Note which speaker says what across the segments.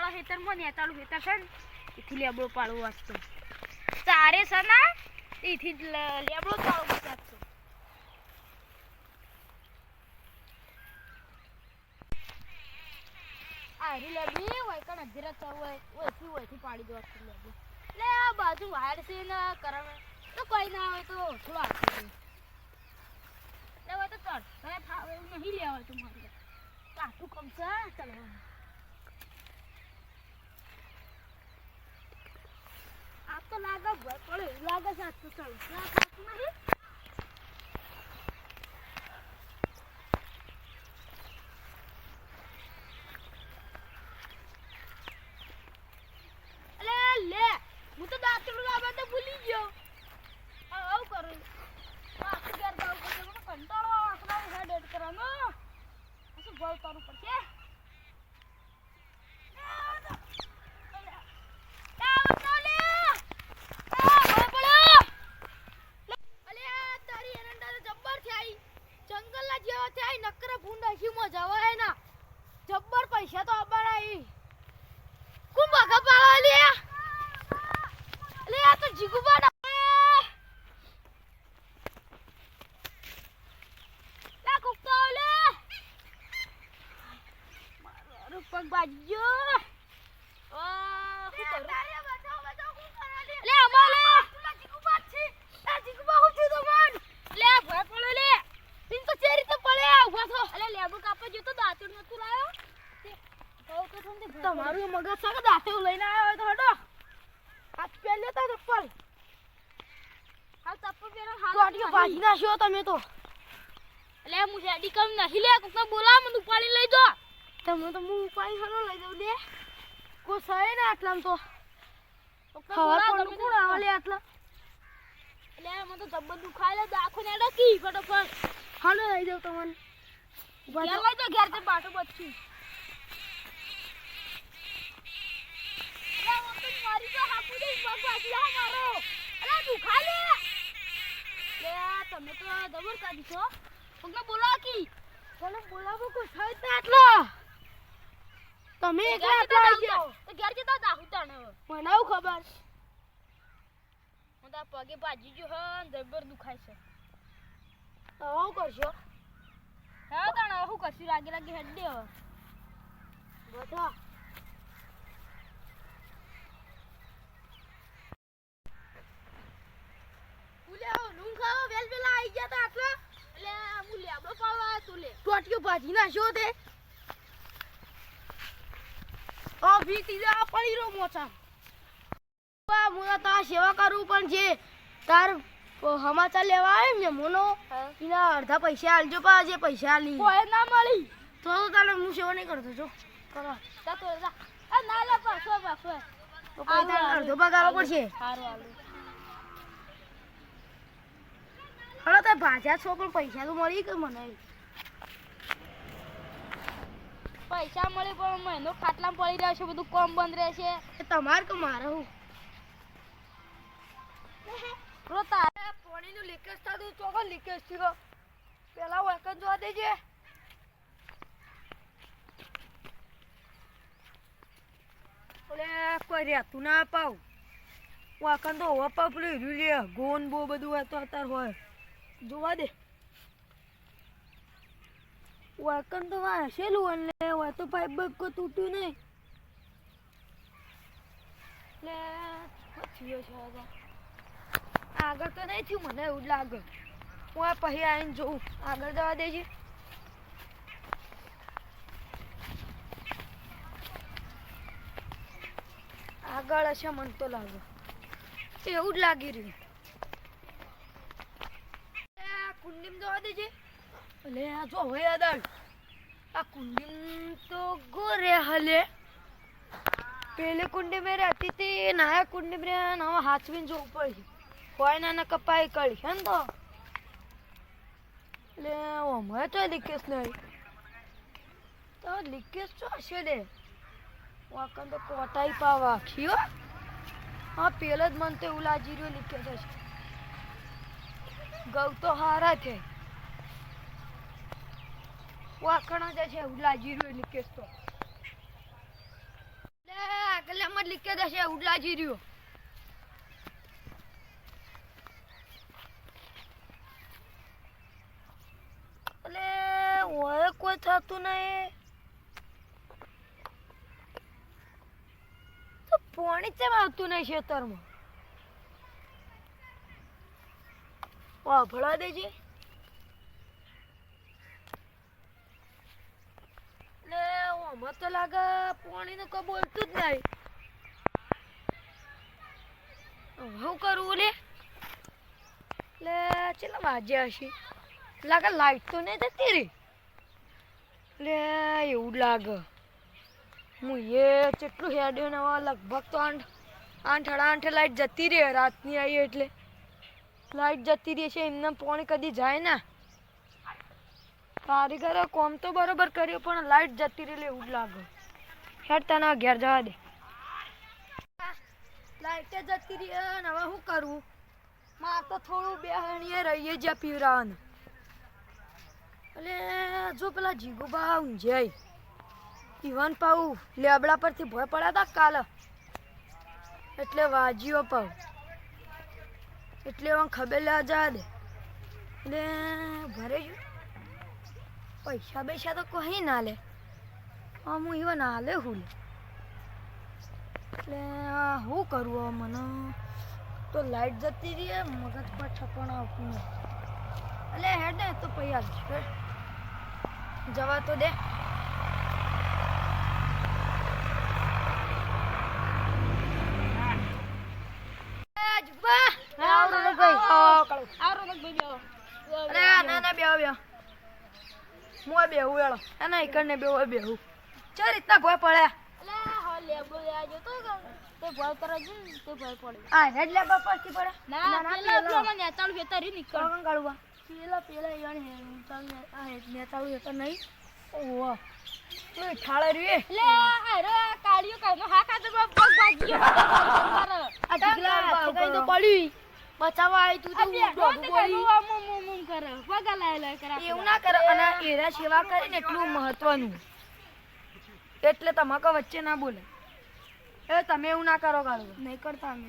Speaker 1: વાળા ખેતરમાં નેતાળું ખેતર છે ને એથી લેબડો પાડવો વાંચતો તારે છે ને એથી લેબડો પાડવો વાંચતો આરી લેબડી હોય કણ અધેરા ચાવ ઓયથી પાડી દો લેબડી લે આ બાજુ વાયર છે ને કરાવે તો કોઈ ના હોય તો થોડો આપી દે લે તો ચડ હવે ફાવે નહીં લેવા તું મારે કાટું કમસા ચલવાનું આ તો લાગે ભય પડે લાગે છે આ તો ચલ કાટું નહીં લે હું તો દાંતડું લાવવા તો ભૂલી ગયો આવું કરું આખું ઘર જાવ પડશે મને કંટાળો આખલા હેડ એડ કરવાનો શું ભલ કરવું પડશે જંગલના જેવા થાય નકરા ભૂંડા શીમાં જવાય ના જબ્બર પૈસા તો અબાડાઈ કું બગા પાડો લે આ તો જીગુબા લે કુકતા લે મારો પગ બાજ્યો ઓ શું કરું બચાવ કું કરો લે અમાલે જીગુબા છે આ જીગુબા હું છું તો મન લે ભય પડો લે તીન તો ચેરી તો પડે ઉભા થો અલે લેબુ કાપો જો તો દાંતણ નતું લાયો તમારું મગજ સાકે દાંતે લઈને આવ્યો તો હડો હાથ પહેલે તો ચપ્પલ હાલ ચપ્પલ પહેરો હાલ ગાડીઓ ભાજી નાખ્યો તમે તો એટલે હું રેડી કમ નહીં લે કોકને બોલાવ મને ઉપાડી લઈ જો તમે તો હું ઉપાડી હનો લઈ જાવ લે કો સહે ને આટલામ તો ખબર પણ કોણ આવે લે આટલા એટલે મને તો જબ્બર દુખાય લે દાખો ને ડકી ફટાફટ હાલો લઈ જાવ તમને ઘેર લઈ જાવ ઘેર તે બાટો બચ્ચી મારી તો હાપુ દે ભગવાન મારો અરે દુખા લે તમે તો દબર કાઢી છો કોને બોલાવ કી કોને બોલાવો કો થાય તે આટલો તમે એકલા આટલા આવી જાવ તો ઘેર જતા દાહુ તને મને આવ ખબર હું તો પગે ભાજી જો હન દબર દુખાય છે આવું કરશો હા તને આવું કરશું લાગે હેડ દે હવે બતા ટોટિયો ભાજી નાખ્યો તે આ ભીતી જા પડી રો મોચા હું તો સેવા કરું પણ જે તાર સમાચાર લેવા આવે ને મોનો એના અડધા પૈસા આલજો પા જે પૈસા આલી કોઈ ના મળી તો તને હું સેવા નહીં કરતો જો કરો તા તો જા આ ના લે પાછો તો કોઈ તાર અડધો પગાર પડશે સારું આલું હલો તે ભાજા છો પણ પૈસા તો મળી કે મને પૈસા મળે પણ મહિનો ખાટલામાં પડી રહ્યો છે બધું કોમ બંધ રહેશે એ તમાર કે મારે હું તારે પાણીનું લીકેજ થતું ચોકન લીકેજ થયો પેલા વાકન જોવા દેજે ઓલે કોઈ રહેતું ના પાવ વાકન તો હોવા પાવ પેલું લે ગોન બો બધું હોય તો અત્યારે હોય જોવા દે વાકન તો વાસેલું અને હોય તો પાઇપ બગ કો તૂટ્યું નહીં લે થયો છે આગળ તો નહીં થયું મને એવું લાગે હું આ પછી આવીને જોઉં આગળ જવા દેજે આગળ હશે મને તો લાગે એવું જ લાગી રહ્યું કુંડીમ જવા દેજે અલે આ જો હવે આદળ આ કુંડીમ તો ગોરે હલે પેલે કુંડી મેં રહેતી હતી નયા કુંડી મેં નવા હાચવીને જોવું પડશે કોઈ ના કપાઈ કરી છે ને તો એટલે અમારે તો લીકેજ નહીં તો લીકેજ તો હશે દે વાકન તો કોટાઈ પાવા ખીઓ હા પેલો જ મને તો એવું લાગી રહ્યું લીકેજ હશે ગૌ તો હારા છે વાકણ જ છે એવું લાગી રહ્યું લીકેજ તો લે જ લીકેજ હશે એવું લાગી રહ્યું. એટલે ઓય કોઈ થતું નહીં. તો પાણી કેમ આવતું નહીં ખેતરમાં? ભળા દેજે. એટલે આમાં તો લાગે પાણીનું કોઈ બોલતું જ નહીં. શું કરવું લે? એટલે ચેલા વાજ્યા હશે? લાગે લાઈટ તો નહીં જતી રહી. એટલે એવું લાગે હું એ કેટલું હેડ્યો ને લગભગ તો 8:30 લાઈટ જતી રહી. રાતની આવી એટલે લાઈટ જતી રહી છે. એમને પાણી કદી જાય ને. કારીગરે કોમ તો બરોબર કર્યો પણ લાઈટ જતી રહી એવું જ લાગે. હેડ તને ઘેર જવા દે. લાઈટ જતી રહી ને હવે શું કરવું? મારે તો થોડું બેહણીએ રહીએ જ્યાં પીવરાવાનું. એટલે જો પેલા જીગુબા ઊંઝાઈ ઈવન પાઉ લેબડા પરથી ભય પડ્યા હતા કાલે એટલે વાજીઓ પાઉ એટલે હવે ખબર લેવા જા દે. એટલે ભરે જો પૈસા પૈસા તો કોઈ ના લે. હું ઈવન હાલે હું લે. એટલે શું કરવું મને તો લાઈટ જતી રહી મગજ પર ઠપણ આવતું નહીં. એટલે હેડ ને તો પૈયા જવા તો દે. ચો રીતના ભય પડે. બચાવવા આવી તું એવું ના કરે. અને એરા સેવા કરીને એટલું મહત્વનું એટલે તમારે વચ્ચે ના બોલે. એ તમે એવું ના કરો કાઢો નહીં કરતા. અમે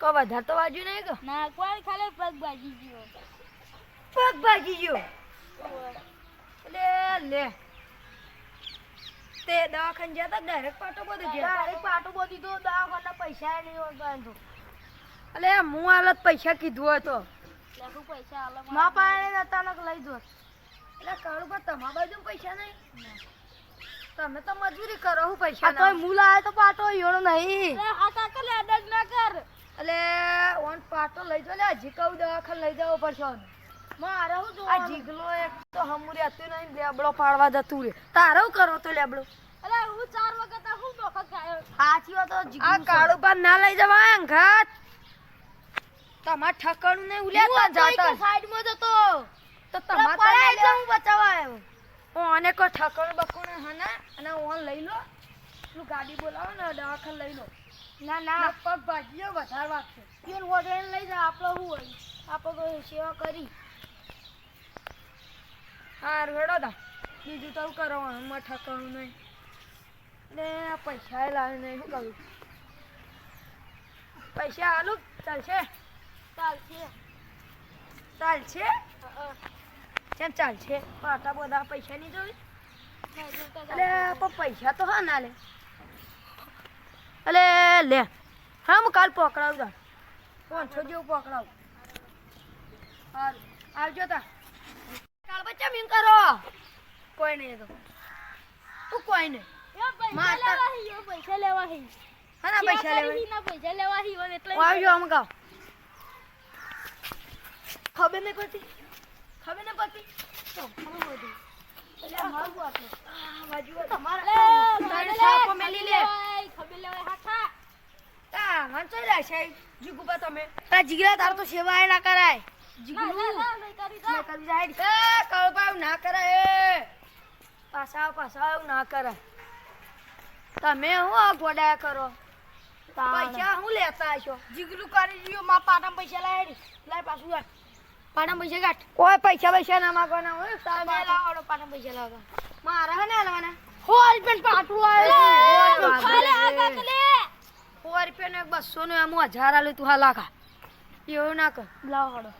Speaker 1: તો વધારે તો વાજ્યું નહીં કે ના કોઈ ખાલી પગ ભાજી ગયો. પગ ભાજી ગયો એટલે લે તે દવાખાને જતા ડાયરેક્ટ પાટો બધું ડાયરેક્ટ પાટો બધી તો દવાખાના પૈસા નહીં હોય તો. અલે હું હાલત પૈસા કીધું હોય તો મા પાસે અચાનક લઈ દો. એટલે કાળું પર તમારા બાજુ પૈસા નહીં. તમે તો મજૂરી કરો હું પૈસા તો હું લાવે તો પાટો યોનો નહીં. ના કર એટલે ઓન પાટો લઈ જો લે. હજી કહું દવાખાને લઈ જવો પડશે. મારે હું જો આ જીગલો એક તો હમુરી હતું નહીં લેબડો પાડવા જતું રે. તારે હું કરો તો લેબડો? અલે હું 4 વખત હું વખત ખાયો. સાચી વાત. આ કાળું પર ના લઈ જવાય અંગાત. તમાર ઠકાણું નહીં ઉલ્યા જાતા સાઈડમાં જતો તો તમાર પડે હું બચાવવા આવ્યો. ઓને કો ઠકાણું બકોને હના અને ઓન લઈ લો. તું ગાડી બોલાવો ને દવાખાને લઈ લો. ના ના પગ ભાજીઓ વધારે વાગશે. પેલ વડેન લઈ જા. આપણો શું હોય આપણે સેવા કરી. હા રેડો દા બીજું તો કરવાનું. માં ઠકાણું નહીં ને પૈસા લાવે નહીં. શું કરું? પૈસા આલું ચાલશે? ચાલશે ચાલશે. કેમ ચાલશે? આટલા બધા પૈસા નહીં જોઈ. એટલે પણ પૈસા તો હા ના લે. અલે લે હા હું કાલ પકડાવું તા 500 જેવું પકડાવું. હા આવજો તા. કાળ બચ્ચા મીન કરો. કોઈ નહીં તો તું કોઈ નહીં. પૈસા લેવા હી. હા ના પૈસા લેવા હી એટલે આવજો. આમ ગાવ ખબર નહીં પડતી. ખબર નહીં પડતી. જીગરા તાર તો સેવા ના કરાય. ના કરાય. પાછા ના કરાય. તમે હું ગોડા કરો? પૈસા હું લેતા છો? જીગલું કરી રહ્યો. માં પાટા પૈસા લાય. લાય પાછું પાટા પૈસા કાઢ. કોઈ પૈસા ના માગવાના હોય. તમે લાવો પાટા પૈસા લાવવા. મારા હે ને હાલવાના. હોલ પણ પાટું આવે.
Speaker 2: રૂપિયાનો એક 200 નો એમ 1000 આલે તું હાલ આખા એવું ના કર
Speaker 1: લાવ હડો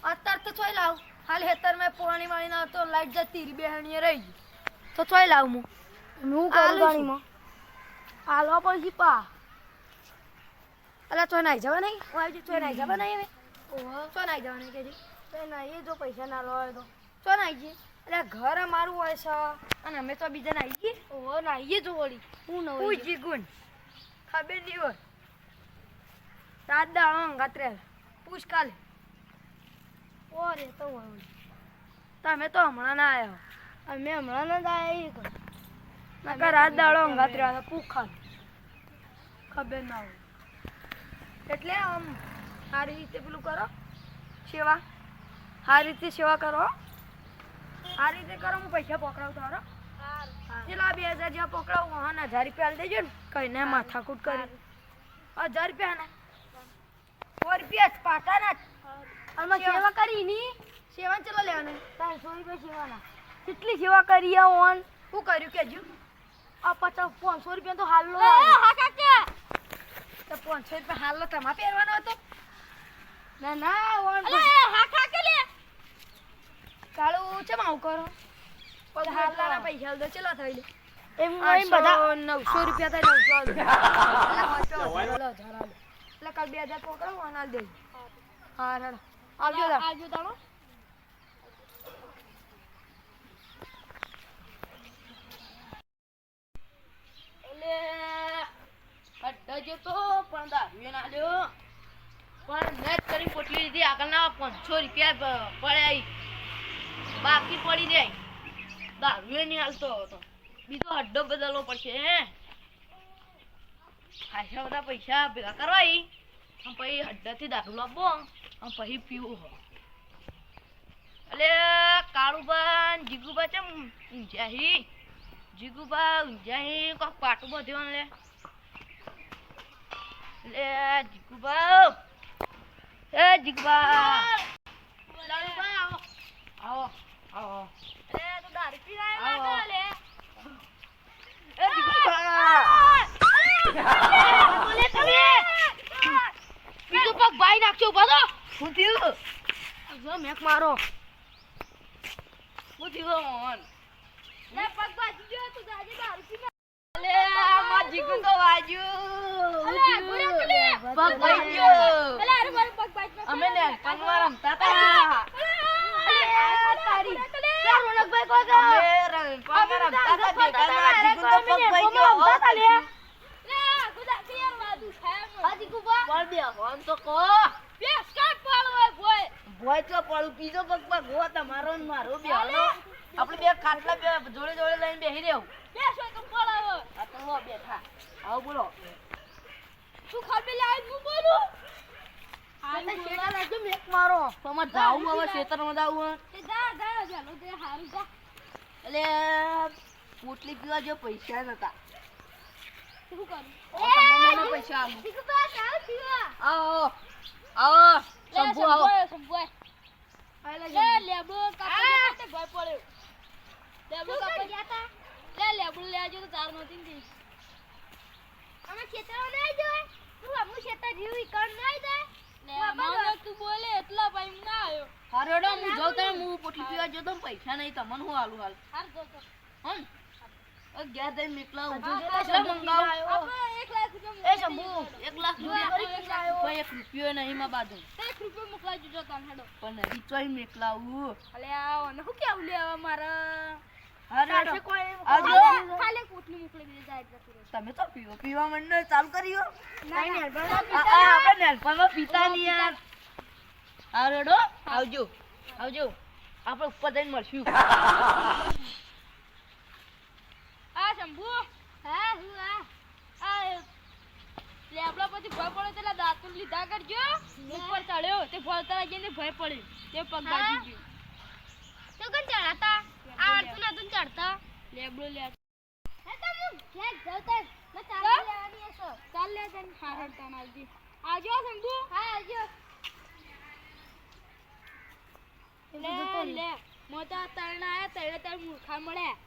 Speaker 2: અત્યારે તો ચોય લાવ હાલ હેતર મેં પાણી વાળી ના તો લાઈટ જતી રહી બેહણીએ રહી ગઈ તો ચોય લાવ હું
Speaker 1: હું કરું ગાણીમાં હાલવા પછી પા
Speaker 2: અલા ચોય નાઈ જવા નહીં ઓય ચોય નાઈ જવા નહીં હવે
Speaker 1: ઓહો
Speaker 2: ચોય નાઈ જવા નહીં કેજી
Speaker 1: તો ના એ જો પૈસા ના લો હોય તો
Speaker 2: ચોય નાઈ જી એટલે ઘર અમારું હોય છે અને અમે તો બીજા નાઈ જી
Speaker 1: ઓહો ના એ જો વળી હું ન હોય
Speaker 2: પૂછી ગુણ ખબર નહીં હોય રાત દાડો અંગાત્રે પૂછ કાલે
Speaker 1: ઓરે તો હોય
Speaker 2: તમે તો હમણાં ના આવ્યો
Speaker 1: અમે હમણાં ન જાય એ
Speaker 2: નકા રાત દાડો અંગાત્રે આવ્યા પૂછ ખાલે ખબર ના હોય એટલે આમ સારી રીતે પેલું કરો સેવા સારી રીતે સેવા કરો સારી રીતે કરો હું પૈસા પકડાવું તારો પેલા 2000 જેવા પકડાવું હા 1000 રૂપિયા આલી દેજો ને કઈને માથાકૂટ કરી 1000 રૂપિયા ને 100 રૂપિયા જ પાટાના
Speaker 1: અને સેવા કરી ની
Speaker 2: સેવા ચલો લેવાનું
Speaker 1: 300 રૂપિયા સેવાના
Speaker 2: કેટલી સેવા કરી આ ઓન શું કર્યું કેજો
Speaker 1: આ 50 500 રૂપિયા તો હાલ લો
Speaker 2: હા કાકા તો 500 રૂપિયા હાલ લો તમારે પહેરવાનો હતો
Speaker 1: ના ના ઓન
Speaker 2: હા કાકા લે કાળું ચમ આવું કરો પછી હાલના પૈસા દો ચલો થઈ લે
Speaker 1: એમ કોઈ બધા
Speaker 2: 900 રૂપિયા થાય 900 રૂપિયા એટલે કાલ 2000 પકડો આના દે હા રાડો આવજો તા
Speaker 1: આવજો તાણો
Speaker 3: એટલે અડધો જતો પણ દારૂએ ના લ્યો પણ મેચ કરી પોટલી લીધી આગળના 500 રૂપિયા પડ્યા બાકી પડી જાય દારૂએ નહીં હાલતો હતો બીજો અડ્ડો બદલવો પડશે ખાસા બધા પૈસા ભેગા કરવા પછી અડ્ડાથી દારૂ લાવવો અને પછી પીવું હોય એટલે કાળુબા ને જીગુબા ચમ ઊંઝાહી જીગુબા ઊંઝાહી કોક પાટું બધ્યો લે લે જીગુબા એ જીગુબા આવો આવો
Speaker 1: એ તો દારૂ પી
Speaker 3: આવો.
Speaker 1: રહ્યા લે
Speaker 3: એ જીગુબા
Speaker 1: બોલે તમે
Speaker 3: બીજો પગ ભાઈ નાખજો બધો શું થયું
Speaker 2: જો મેક મારો
Speaker 3: શું થયું મોહન
Speaker 1: લે પગ બાજી ગયો તું દાદી દારૂ પી
Speaker 3: અલે માં જીગુ તો વાજ્યું
Speaker 1: અલે બોલે તમે
Speaker 3: પગ ભાઈ ગયો
Speaker 1: અલે અરે મારો પગ બાજી
Speaker 3: અમે ને પગમાં રમતા હતા
Speaker 1: તારી
Speaker 2: રોનકભાઈ કો
Speaker 3: અમે પગમાં રમતા હતા ભેગા ના જીગુ તો પગ ભાઈ ગયો
Speaker 1: લે ગુદા પિયર વાદુ ખાય હાજી કુબા
Speaker 3: પણ બે હોન તો કો
Speaker 1: બેસ કાટ પાડો હોય બોય
Speaker 3: ભોય તો પડું બીજો પગમાં ગો તમારો ને મારો બે હાલો આપણે બે ખાટલા બે જોડે જોડે લઈને બેહી રહેવું
Speaker 1: બેસ હોય તો પડાવો
Speaker 3: આ તો લો બેઠા આવો બોલો
Speaker 1: તું ખાબે લાઈ હું બોલું
Speaker 2: આ તો શેડા લાગજો મેક મારો
Speaker 3: તમારે જાવું હવે ખેતરમાં જાવું
Speaker 1: એ જા જા ચાલો તે હારું જા
Speaker 3: એટલે પોટલી પીવા જો પૈસા નતા
Speaker 1: શું કરું
Speaker 3: તમને પૈસા આલું
Speaker 1: કુબા ચાલ પીવા
Speaker 3: આવો આવો શંભુ આવો
Speaker 1: સંભોય
Speaker 2: આલે
Speaker 1: લે લેબો કાપે ભય પડ્યો લેબો કાપે ગયા તા લેબો લેજો તો ચાર નોતી ને અમે ખેતરો નઈ જોય તું અમુ ખેતર જીવી કર નઈ દે લે માનો તું બોલે એટલા ભાઈ ના આયો
Speaker 3: હારેડો હું જાઉં તમે હું પોટલી પીવા જો તો પૈસા નહીં તમને હું આલું હાલ
Speaker 1: હાર જો તો
Speaker 3: હમ ગયા દઈ મેકલા
Speaker 2: હજુ
Speaker 3: કેટલા મંગાવ
Speaker 1: આપણે 1 લાખ રૂપિયા
Speaker 2: એ શંભુ
Speaker 3: 1 લાખ રૂપિયા કોઈ 1 રૂપિયો નહીં માં બાજુ
Speaker 1: 1 રૂપિયો મોકલાઈ દેજો તને હેડો
Speaker 3: પણ રીચોય મેકલાવું
Speaker 1: અલે આવો ને હું કેવું લેવા મારા
Speaker 3: હારેડો
Speaker 2: કોઈ
Speaker 3: આવજો
Speaker 1: ખાલી કોટલી મોકલી દીધી જાય એટલે
Speaker 3: તમે તો પીવા મંડળ ચાલુ કર્યો
Speaker 2: નહીં ને
Speaker 3: આપણે નેલપણમાં પીતા નહીં યાર હારેડો આવજો આવજો આપણે ઉપર જઈને મળશું
Speaker 1: આ શંભુ હા હું આ લેબડા પછી ભય પડ્યો તેલા દાંત લીધા કરજો ઉપર ચડ્યો તે ભળતા જઈને ભય પડ્યો તે પગ બાજી ગયો તો કોણ ચડાતા આવડતું નતું ચડતા લેબડો લે હે તો હું ઘેર જતો મે ચાલ લેવાની હશો ચાલ લે તને હારડતા નાલજી આજો શંભુ હા આજો લે મોટા તરણા આયા તળે તળ મૂર્ખા મળ્યા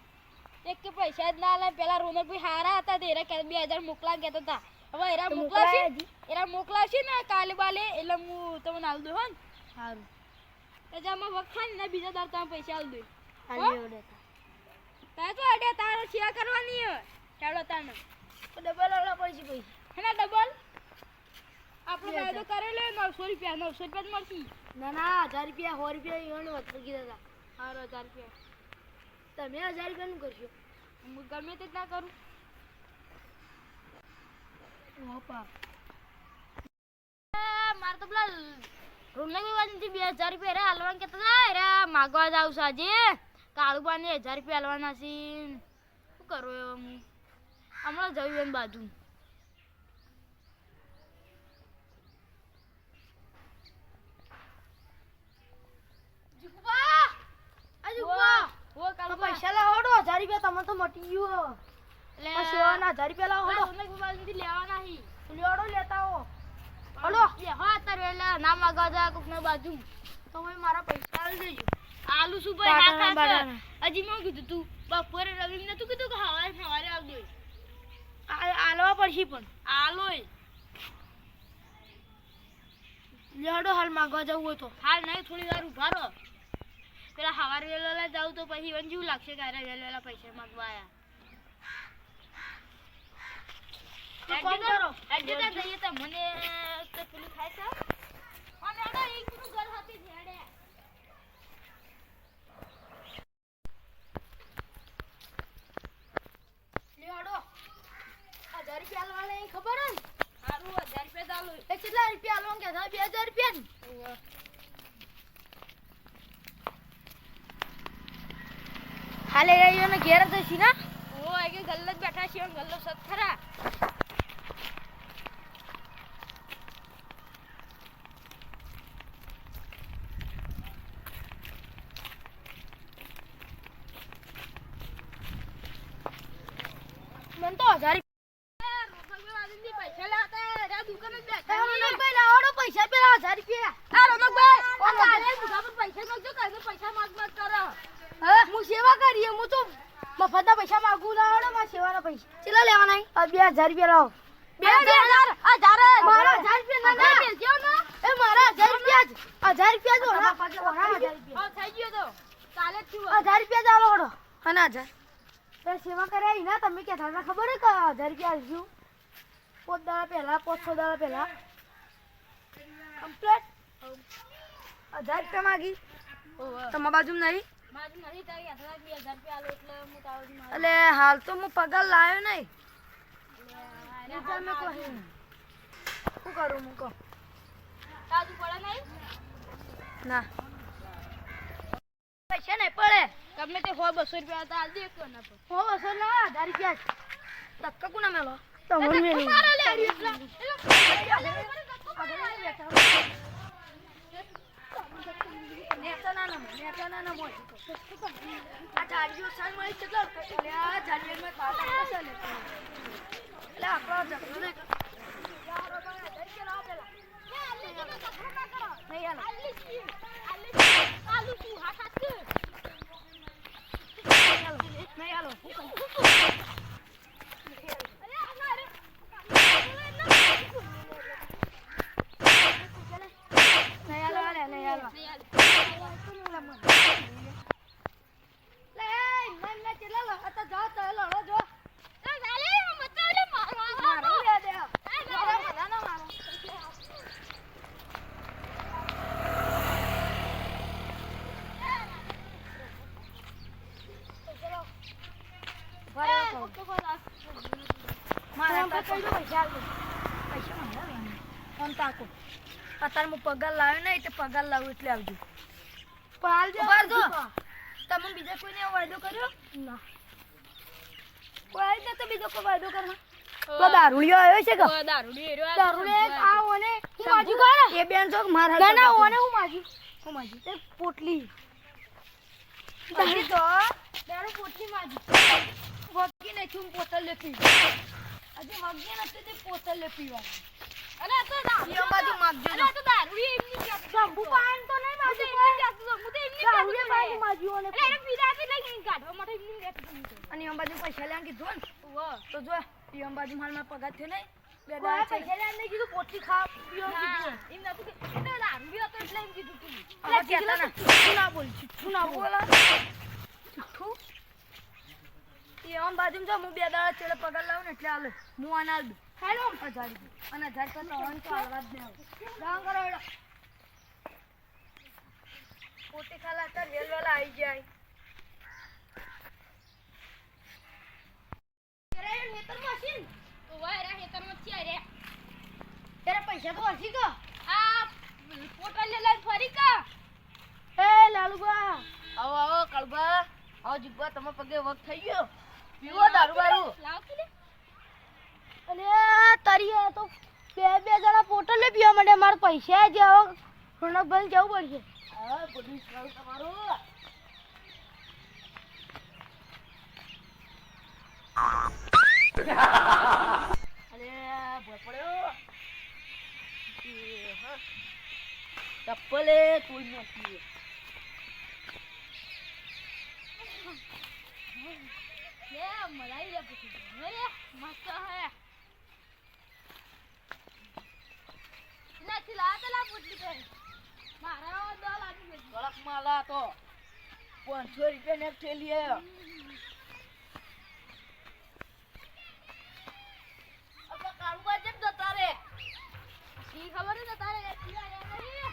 Speaker 1: એક કે પૈસા જ ના લે પેલા રોનકભાઈ હારા હતા તેરે કે 2000 મોકલા ગયા હતા હવે એરા
Speaker 2: તો
Speaker 1: મોકલાશે
Speaker 2: મોકલાય હજી.
Speaker 1: એરા મોકલાશે ને કાલે બાલે એટલે હું તમને આલ દઉં હો ને
Speaker 2: સારું
Speaker 1: તો જામાં વખાણ ને બીજા દાર તમે પૈસા આલ દઉં
Speaker 2: હાલી એવડે
Speaker 1: તારે તો અડે તારે શેર કરવાની હે ચાલો તાને
Speaker 2: તો ડબલ વાળા પડશે પૈસા
Speaker 1: હેના ડબલ આપણે
Speaker 2: 2000.
Speaker 1: ફાયદો કરેલો 900 રૂપિયા 900 રૂપિયા જ મળશે
Speaker 2: ના ના 1000 રૂપિયા 100 રૂપિયા ઈવન વધુ કીધા હતા
Speaker 1: હારો 1000 રૂપિયા
Speaker 2: તમે 1000 રૂપિયાનું કરશો
Speaker 1: હું ગમે તે જ ના કરું
Speaker 2: ઓપા
Speaker 1: મારે તો પેલા રૂમના વિવાદથી 2000 રૂપિયા રે હાલવાનું કહેતા હતા રે માગવા જાવ છું આજે કાળુબાને 1000 રૂપિયા હાલવાના છે શું કરું હવે હું હમણાં જયું એમ બાજુ
Speaker 2: પૈસા લાવડો 1000 રૂપિયા તમે તો મટી ગયો સેવાના 1000 રૂપિયા લાવો
Speaker 1: લેવાના હી
Speaker 2: લેવડો લેતા હો
Speaker 1: હલો હા અત્યારે એટલે ના માગવા જા કોકના બાજુ
Speaker 2: તમે મારા પૈસા આલી દેજો
Speaker 1: આલુ શું ભાઈ હા
Speaker 2: બાટાના,
Speaker 1: ખા
Speaker 2: બાટાના.
Speaker 1: હજી મેં કીધું તું બપોરે રવિને નતું કીધું કે સવારે આવજો
Speaker 2: આલવા પડશે પણ
Speaker 1: આલોય
Speaker 2: લેવડો હાલ માગવા જવું હોય તો
Speaker 1: હાલ નહીં થોડી વાર ઉભા રહો પેલા સવારે વેલા જાવ તો પછી મને જેવું લાગશે કે અરે વેલા પૈસા માંગવા આયા
Speaker 2: તો ફોન કરો.
Speaker 1: એડજસ્ટ જઈએ તો મને તો પેલું થાય છે અને એનો એક નું ઘર હતી ઝેડે
Speaker 2: લેવડો 1000 રૂપિયા આલવા લઈ ખબર હે ને?
Speaker 1: સારું 1000 રૂપિયા ચાલુ
Speaker 2: એ કેટલા રૂપિયા આલવા કે 2000 રૂપિયા ને હાલે રહીને ઘેર જઈશ ના
Speaker 1: ઓ આ કે ગલ્લો જ બેઠા છે ગલ્લો સત ખરા
Speaker 2: મને તો 1000
Speaker 1: પૈસા લેતા રા દુકાન જ બેઠા
Speaker 2: રમણભાઈ લાવડો પૈસા પેલા 1000 રૂપિયા
Speaker 1: આ રમકભાઈ તારે મુઢા પર પૈસા માંગજો કાઈ પૈસા માંગ કરો
Speaker 2: હું સેવા કરીએ હું તો મફતના પૈસા માંગુ લાવડો માં સેવાના પૈસા કેટલા લેવાના આ 2000 રૂપિયા લાવો
Speaker 1: 2000 આ જારે
Speaker 2: મારા 1000 રૂપિયા ના
Speaker 1: બેસ્યો ને
Speaker 2: એ મારા 1000 રૂપિયા જ 1000 રૂપિયા જ ઓરા 1000 રૂપિયા
Speaker 1: હા થઈ ગયો તો કાલે જ થયું
Speaker 2: 1000 રૂપિયા ચાલો હડો હા 1000 તે સેવા કર્યા ના તમે કે તમને ખબર હે કે 1000 રૂપિયા આલજો 5 દાડા પહેલા 500 દાડા પહેલા કમ્પ્લીટ 1000 રૂપિયા માંગી તમારા બાજુ નહીં
Speaker 1: મારી નહીં તારી 2000 રૂપિયા આલો એટલે હું તાવડી માર
Speaker 2: એટલે હાલ તો હું પગાર લાવ્યો નહીં
Speaker 1: તમે
Speaker 2: શું કરું હું કહો
Speaker 1: તાજુ પડે નહીં
Speaker 2: ના પૈસા નહીં પડે
Speaker 1: ગમે તે 100 200 રૂપિયા હતા આલ દે એક ના પર
Speaker 2: હો બસો ના 1000 રૂપિયા જ ધક્કા કોના મેલો તમને મેલી
Speaker 1: મારો લે એટલે
Speaker 2: નેતા ના મોજ આ જાડીઓ સાલ મળી કેટલો એટલે આ જાડીઓમાં પાછા પાછા લેતા એટલે આપણો ઝઘડો નહીં યાર બાબા દઈ કે લાવ પેલા નહીં હાલ
Speaker 1: આલુ શું હાથ હાથ
Speaker 2: નહીં હાલો નહીં હાલો હાલે નહીં હાલો અત્યારે હું પગાર લાવ્યો નહીં તો પગાર લાવું એટલે આવજો ઉભા રહો. તમે બીજા કોઈને એવો વાયદો કર્યો ના કોઈ આવી નતો બીજો કોઈ વાયદો કરવા તો દારૂડિયો આવ્યો છે કે દારૂડિયો આવો ને હું માજુ કાઢે એ બેન ચોક મારા ના ના ઓને હું માજુ એ પોટલી દારૂ તો દારૂ પોટલી માજુ વગી ને છું પોતલ લે પીવા આજે વગી નથી તે પોતલ લે પીવા
Speaker 1: અરે તો ના
Speaker 2: એ બાજુ માગજો
Speaker 1: અરે તો દારૂ એમની
Speaker 2: શંભુ પાન તો નહીં માજુ દારૂડિયો બાજુ માજુ ઓને
Speaker 1: અરે પીરાથી લઈ કાઢવા માટે એમની રહેતું
Speaker 2: અને એ બાજુ પૈસા લેવા કીધું ને તો જો એ બાજુ માલ માં પગાર થયો નહીં બે
Speaker 1: કોઈ
Speaker 2: દાડા
Speaker 1: પૈસા લેવા નહીં કીધું, પોટલી ખાવા પીવા કીધું.
Speaker 3: એમ નતું કે એટલે દારૂ બી હતો એટલે એમ કીધું તું.
Speaker 1: એટલે જીગલા તો જુઠ્ઠું ના બોલ, જુઠ્ઠું ના બોલ.
Speaker 2: જુઠ્ઠું એ આમ બાજુમાં જો હું બે દાડા ચેડે પગાર લાવું ને એટલે હાલે હું આને હાલ દઉં
Speaker 1: હેલો,
Speaker 2: 1000 રૂપિયા અને 1000 કરતા ઓન તો હાલવા જ નહીં
Speaker 1: દાન કરો હેડો.
Speaker 2: પોતે ખાલા હતા વેલ વેલા આવી જાય
Speaker 1: ત્યારે એ નેતરમાં હશે ને,
Speaker 3: તો વાય રે હેતરમાં છે રે.
Speaker 1: ત્યારે પૈસા તો હશે કે?
Speaker 3: આ પોટા લે લઈને ફરી કા.
Speaker 1: એ લાલુબા,
Speaker 3: આવો આવો કળબા. આવો જીગવા તમે પગે વખ થઈ ગયો. પીવો દારૂ બારૂ. લાવ કે લે.
Speaker 1: અને તારી આ તો બે જણા પોટલ લે પીવા માંડે. મારા પૈસા જ આવો રોનકભાઈ જવું પડશે.
Speaker 3: હા બધું સારું તમારું. અરે ભોય પડ્યો. હા ચપ્પલે તોડી નાખી. લે મલાઈ લે પછી લે મસ્ત હે. નથી લાતા લા પૂછલી તો મારા દલ આવી ગઈ. કડક માલા તો 500 રૂપિયા ને થેલી હે. અબ કાળુબા જેમ જતા રે. ઈ ખબર છે તારે પીલા રે નહીં.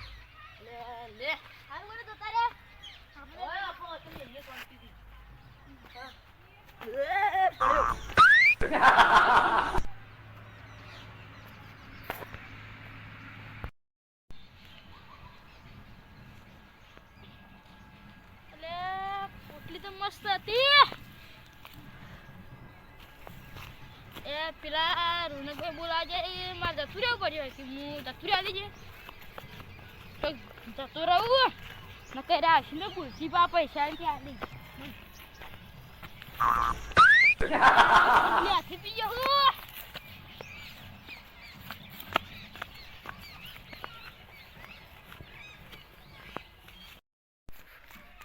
Speaker 3: લે લે હાલ મને જતા રે. ઓય આપો તો લે કોંતી દી. પોટલી તો મસ્ત હતી. એ પેલા રોનકભાઈ બોલાવે છે એ મારે જતું રહેવું પડ્યું કે હું જતું રહેવા દેજે તો જતું રહું ન કઈ રાશી ને ભૂલથી પા પૈસા નથી આલી હાથી પી જાઉં.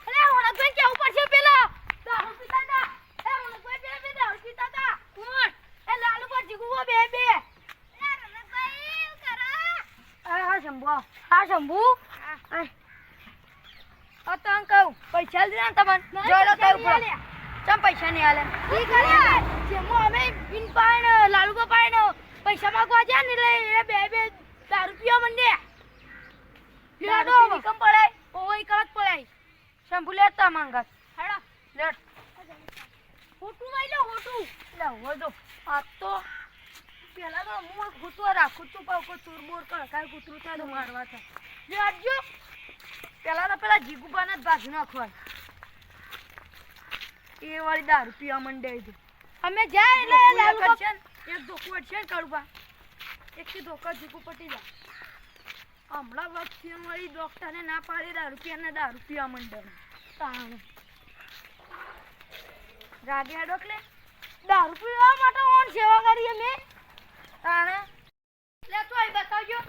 Speaker 1: અરે રોનકભાઈ કેવું પડશે પેલા દારૂ પીતા હતા. એ રોનકભાઈ પેલા બે દારૂ પીતા હતા. કોણ? એ લાલુબા જીગુબા બે. એ રોનકભાઈ શું કરો?
Speaker 2: હા શંભુ
Speaker 1: હા શંભુ.
Speaker 2: આ તો આમ કહું પૈસા લીધા ને તમને જોડો તો ઉપર ચમ પૈસા નહીં હાલે
Speaker 1: ઈ કરે જેમાં અમે બિન પાણ લાલુબા પાણ પૈસા માંગવા ગયા ને એટલે બે દારૂ પીવા માંડે. લેડો
Speaker 2: દારૂ પીવી કેમ પડે
Speaker 1: ઓય કળક પડાય.
Speaker 2: શંભુ લેતા માંગત
Speaker 1: હેડો
Speaker 2: લેટ
Speaker 1: હોટું લઈ લો હોટું.
Speaker 2: લે વધો આ તો પેલા તો હું કૂતરો રાખું તું પાવ કોઈ ચોર બોર કર કાઈ કૂતરું થાય તો મારવા થાય
Speaker 1: લેડજો.
Speaker 2: પેલા તો પેલા જીગુબાને જ ભાગી નાખવાય એ વાળી દારૂ પીવા માંડે છે
Speaker 1: અમે જાય એટલે લાલુબા
Speaker 2: છે ને એક ધોકો છે ને કડુબા એક થી ધોકા જીગુ પટી જાય હમણાં વખતે વાળી ડોક્ટરને ના પાડી દારૂ પીવા માંડે
Speaker 1: તાણ
Speaker 2: રાગે ડોકલે
Speaker 1: દારૂ પીવા માટે ઓન સેવા કરી અમે.
Speaker 2: તાણે
Speaker 1: લે તો આઈ બતાવજો.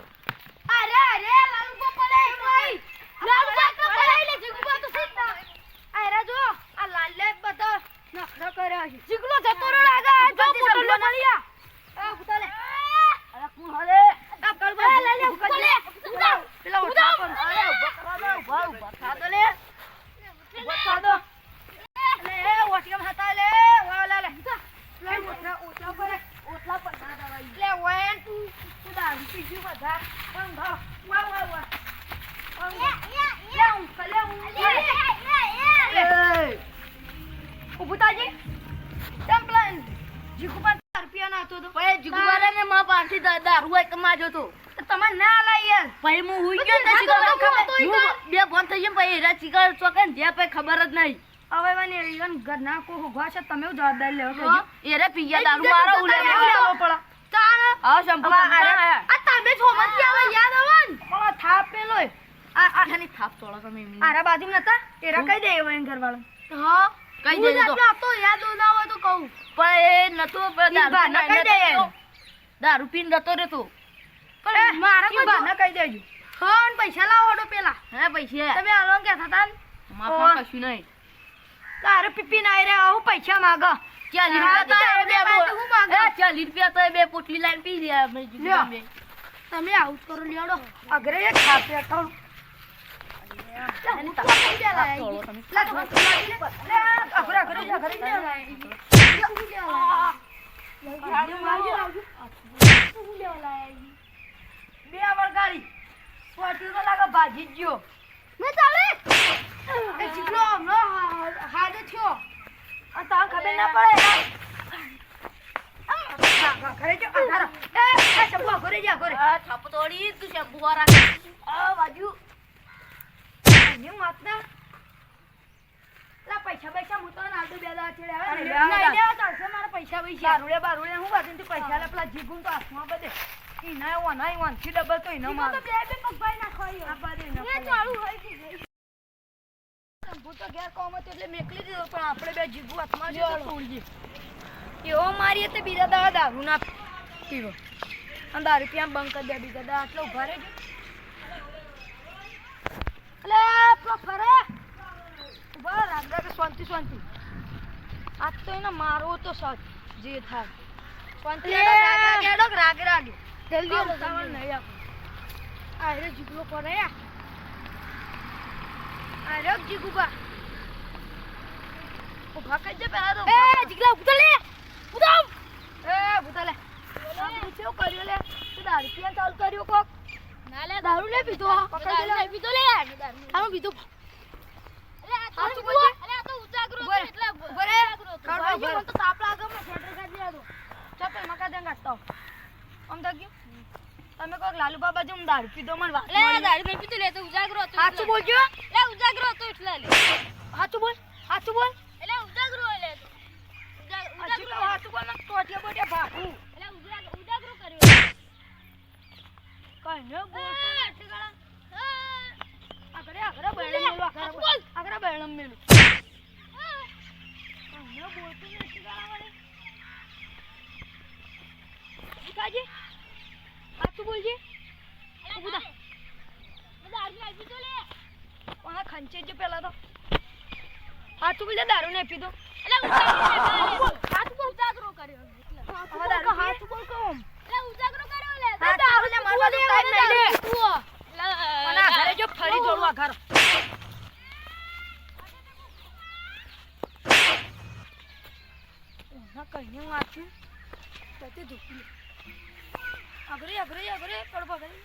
Speaker 1: અરે લાલુબા પડાય કોઈ. લાલુબા તો પડાય લે જીગુબા તો સીધા. અરે જો
Speaker 2: આ લાલે બધા નખરા કર્યા છે
Speaker 1: જીગલો જતો રે લાગે આ જો પોટલો મળ્યા.
Speaker 2: એ ઉતારે
Speaker 3: અરે કોણ હલે
Speaker 2: આ કડબા
Speaker 1: લે લે ઉતારે.
Speaker 2: પેલા ઉઠા પર અરે ઉભા થા દો લે ઉભા થા દો લે એ ઓટિયમ હતા લે વા લે લે ઓટલા પર ના દવાઈ લે વેન તું દારૂ પીજી બધા પણ ભાવ વા લે હું કલે હું ઉભું તાજી ચંપલાન જીકુપા રૂપિયા ના હતો તો
Speaker 3: ભાઈ જીગુબારા ને માં પાછી દારૂ એક માજો તો
Speaker 2: તમારે ના લાય યાર
Speaker 3: ભાઈ હું હુઈ ગયો ને બે ફોન થઈ ગયા ભાઈ હીરા ચીકર ચોકન જે ભાઈ ખબર જ નહીં.
Speaker 2: હવે મને ઈવન ઘરના કો હોગવા છે તમે જવાબદાર લેવો કે
Speaker 3: એરે પીયા દારૂ મારો ઉલે
Speaker 2: લેવો પડે
Speaker 3: આવ શંપુ
Speaker 1: આ તમે છોમત કે આવે યાદ આવે ને.
Speaker 2: પણ થાપ પેલો
Speaker 3: આની થાપ તોડો તમે એમની.
Speaker 2: આરા બાજુ નતા એરા કઈ દે એવા ઘરવાળા
Speaker 1: હા
Speaker 3: કઈ
Speaker 1: હું
Speaker 3: દેજો તો.
Speaker 1: જાતે આપતો યાદ ના હોય તો કહું.
Speaker 3: પણ એ નતો પણ
Speaker 2: ઈ બહાના કઈ દે
Speaker 3: દારૂ પીને જતો રહેતો.
Speaker 1: પણ મારા કોઈ
Speaker 2: બાના કઈ દેજો
Speaker 1: હા ને પૈસા લાવો તો પેલા
Speaker 3: હે પૈસા
Speaker 1: તમે આલો કહેતા હતા ને.
Speaker 3: માફા કશું નહીં.
Speaker 2: તારે પીપી ના રે આવું પૈસા માંગ
Speaker 3: ₹40 તો એ બે પોટલી લાઈન પી રહ્યા અમે
Speaker 2: લ્યો.
Speaker 3: તમે.
Speaker 1: તમે આવું જ કરો લ્યોડો
Speaker 2: અઘરે એક ખાતે અઠાણું.
Speaker 3: તોડો તમે.
Speaker 2: લે, અઘરે જા, અઘરે જા. બે વળગાડી. પોટલી તો લાગે ભાજી જ ગયો.
Speaker 1: મેં ચાલે
Speaker 2: એ ચીકલો હમણાં હાજર થયો. આ તાર ખબર ના પડે. ઘરે જો, ઘરે. એ શંભુ, ઘરે જા, ઘરે.
Speaker 3: આ થાપ તોડી તું શેમ્પુ વાળા.
Speaker 2: આ બાજુ. એની વાત ના. લા પૈસા હું તો ના દઉં, બે દાડા છેડે આવે ને.
Speaker 1: નહીં લેવા ચાલશે મારા પૈસા પૈસા
Speaker 2: બારુડે હું બાજુ પૈસા લે પેલા જીગું તો હાથમાં બધે. ઈના ઓના ઈવાનથી ડબલ તો ઈનો માર.
Speaker 1: તો બે પગભાઈ નાખવાય
Speaker 2: આ બાજુ ઈનો
Speaker 1: મેં ચાલુ હોય કે
Speaker 2: શંભુ તો ઘેર કોમ હતો એટલે મેકલી દીધો પણ આપણે બે જીગું હાથમાં છે તો તોડીએ. એવો મારીએ તે બીજા દાડા દારૂ ના પીવો. અને દારૂ ત્યાં બંધ કરી દે બીજા દાડા આટલો ઉભા રહેજો.
Speaker 1: અલે પેલો ફરે
Speaker 2: ઉભા રાખતા કે શાંતિ શાંતિ. આજ તો એને મારવો તો સચ જે થાય. શાંતિ
Speaker 1: લે.
Speaker 2: રાગે રાગે.
Speaker 1: જલ્દી આવો,
Speaker 2: ઉતાવળ
Speaker 1: જલ્દી.
Speaker 2: નહીં આપણે.
Speaker 1: આ રે જીગલો કરે
Speaker 2: આ રખ જીગુબા. ઉભા કરી દે પહેલા તો.
Speaker 1: એ જીગલા ઉતર લે ઉતર
Speaker 2: એ ભૂતા લે. આપણે કેવું કર્યું લે? તું દારૂ પીવાનું ચાલુ કર્યું કોક?
Speaker 1: ના લે દારૂ લે પીધો
Speaker 2: પકડી લે.
Speaker 1: દારૂ પીધો લે દારૂ પીધો અલે આ
Speaker 2: હાચું
Speaker 1: તો
Speaker 2: બોલજે.
Speaker 1: અલે આ તો ઉજાગરો
Speaker 2: ઉભો રે.
Speaker 1: એટલે
Speaker 2: ઉભો રે. કાઢો,
Speaker 1: ભાઈ
Speaker 2: ઉભો રે.
Speaker 1: મને તો તાપ લાગે મને સ્વેટર કાઢી લેજો
Speaker 2: ચાલ પેલા મકા દેન કાઢતા આવો. આમ તો ગયું. તમે કોક લાલુ બાબા જેમ દારૂ પીધો મને વાત
Speaker 1: અલે
Speaker 2: મળી.
Speaker 1: દારૂ નહીં પીધો લે તો ઉજાગરો હતો
Speaker 2: સાચું બોલજો.
Speaker 1: લે ઉજાગરો હતો એટલે લે
Speaker 2: સાચું બોલ. સાચું બોલ.
Speaker 1: એટલે ઉજાગરો લે તો
Speaker 2: હજી તો સાચું બોલ ને ટોટિયા બોટિયા ભાગું.
Speaker 1: એટલે ઉજાગરો કર્યો
Speaker 2: કઈ ન બોલ.
Speaker 1: ઠીકાણા
Speaker 2: આગળ બેળમ મેલું.
Speaker 1: સાચું બોલ.
Speaker 2: આગળ બેળમ મેલું. કઈ ન બોલતું નહીં ઠીકાણા વાળી. શીખાજી. સાચું બોલજે.
Speaker 1: ઉધા દારૂ નહીં પીધો લે
Speaker 2: કોના ખંચે જ પેલા તો. સાચું બોલજે દારૂ નહીં પીધો.
Speaker 1: એટલે ઉજાગરો ઉજાગરો કર્યો
Speaker 2: હવે દારૂ પીએ?
Speaker 1: હાથ બોલ કહું એટલે ઉજાગરો કર્યો લે
Speaker 2: સાચું બોલજે, મારવા દે, ટાઈમ નહીં લે. અને આ ઘરે જો ફરી દોડવા ઘર. ઓના કઈને વાંચ્યું. તે ધોકી લે. આગળ કડવા કરી.